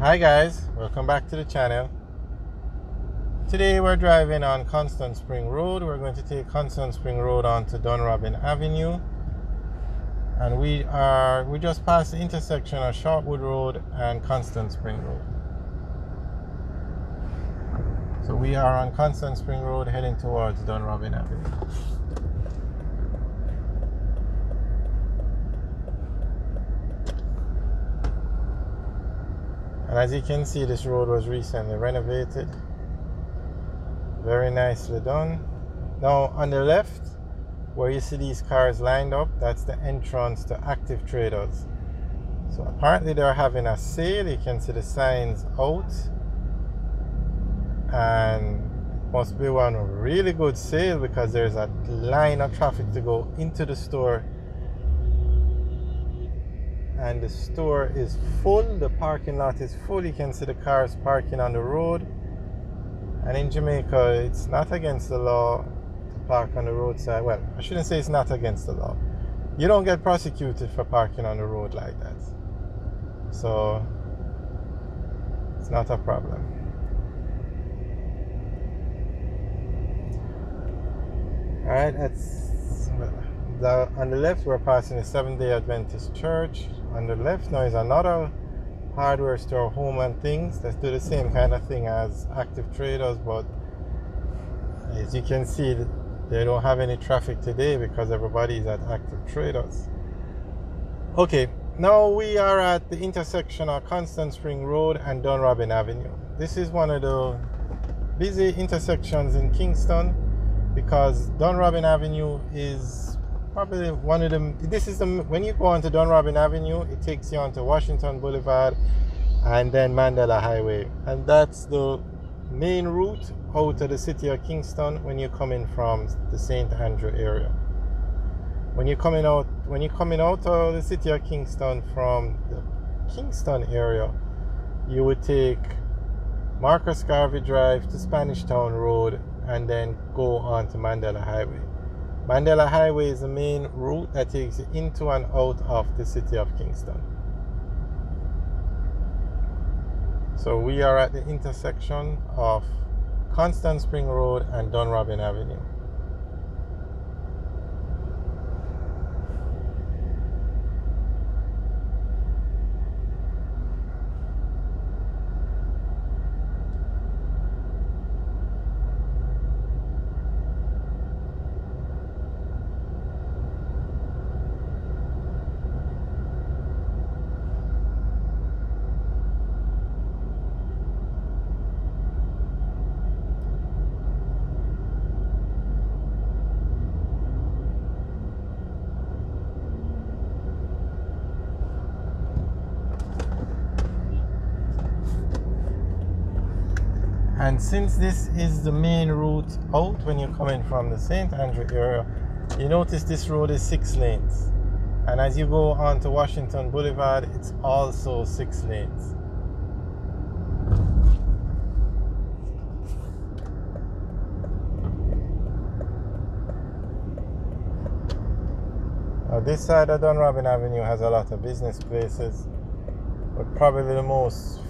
Hi guys, welcome back to the channel. Today we're driving on Constant Spring Road. We're going to take Constant Spring Road onto Dunrobin Avenue, and we just passed the intersection of Shortwood Road and Constant Spring Road. So we are on Constant Spring Road heading towards Dunrobin Avenue. And as you can see, this road was recently renovated. Very nicely done. Now on the left, where you see these cars lined up, that's the entrance to Active Traders. So apparently they're having a sale. You can see the signs out. And it must be one really good sale because there's a line of traffic to go into the store. And the store is full, the parking lot is full. You can see the cars parking on the road. And in Jamaica, it's not against the law to park on the roadside. Well, I shouldn't say it's not against the law. You don't get prosecuted for parking on the road like that. So it's not a problem. Alright, on the left we're passing the Seventh-day Adventist Church. On the left now is another hardware store, Home and Things. Let's do the same kind of thing as Active Traders, but as you can see, they don't have any traffic today because everybody is at Active Traders. Okay, now we are at the intersection of Constant Spring Road and Dunrobin Avenue. This is one of the busy intersections in Kingston because Dunrobin Avenue is probably one of them. When you go onto Dunrobin Avenue, it takes you onto Washington Boulevard and then Mandela Highway, and that's the main route out of the city of Kingston when you're coming from the St. Andrew area. When you're coming out of the city of Kingston from the Kingston area, you would take Marcus Garvey Drive to Spanish Town Road and then go on to Mandela Highway. Mandela Highway is the main route that takes you into and out of the city of Kingston. So we are at the intersection of Constant Spring Road and Dunrobin Avenue. And since this is the main route out when you're coming from the St. Andrew area, you notice this road is 6 lanes. And as you go on to Washington Boulevard, it's also 6 lanes. Now this side of Dunrobin Avenue has a lot of business places, but probably the most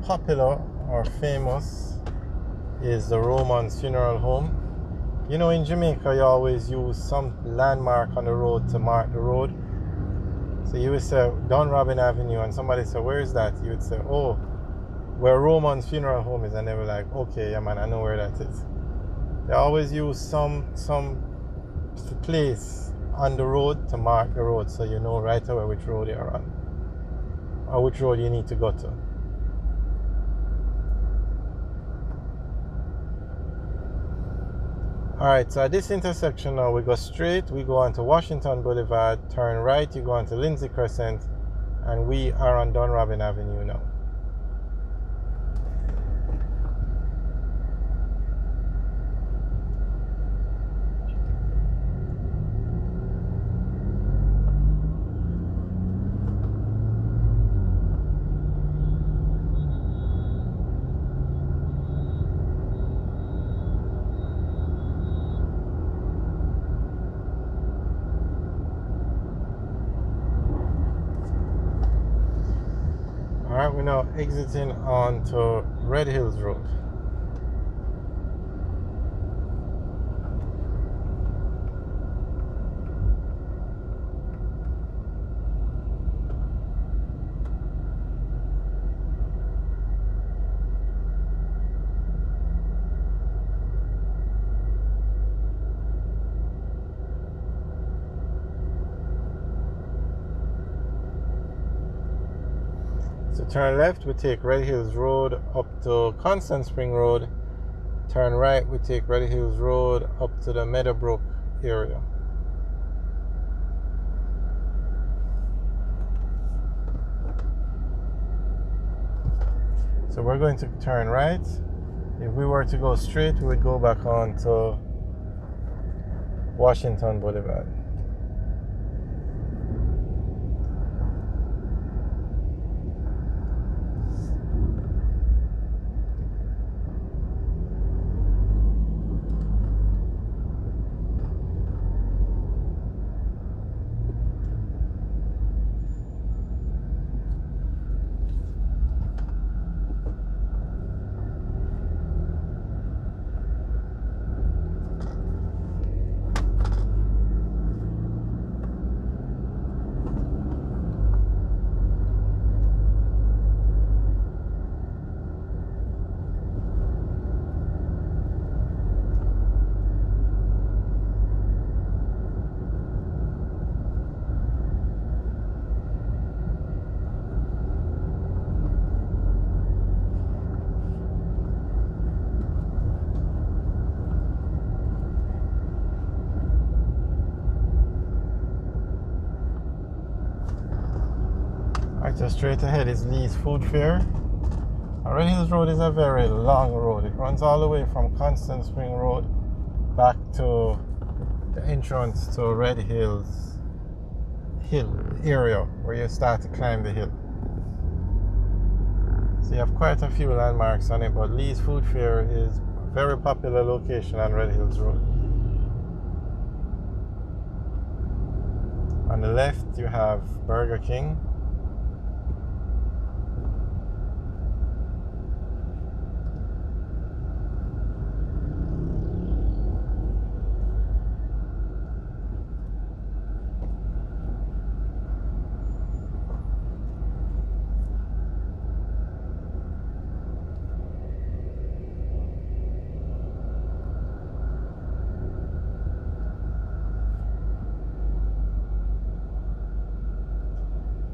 popular or famous is the Roman's Funeral Home. You know, in Jamaica you always use some landmark on the road to mark the road. So you would say Dunrobin Avenue and somebody say, where is that? You would say, oh, where Roman's Funeral Home is, and they were like, okay, yeah man, I know where that is. They always use some place on the road to mark the road, so you know right away which road you're on or which road you need to go to. Alright, so at this intersection now we go straight, we go onto Washington Boulevard, turn right, you go onto Lindsay Crescent, and we are on Dunrobin Avenue now. Alright, we're now exiting onto Red Hills Road. So turn left, we take Red Hills Road up to Constant Spring Road. Turn right, we take Red Hills Road up to the Meadowbrook area. So we're going to turn right. If we were to go straight, we would go back on to Washington Boulevard. Alright, so straight ahead is Lee's Food Fair. Red Hills Road is a very long road. It runs all the way from Constant Spring Road back to the entrance to Red Hills Hill area where you start to climb the hill. So you have quite a few landmarks on it, but Lee's Food Fair is a very popular location on Red Hills Road. On the left you have Burger King.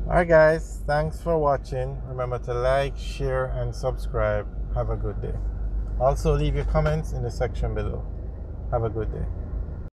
Alright guys, thanks for watching. Remember to like, share and subscribe. Have a good day. Also leave your comments in the section below. Have a good day.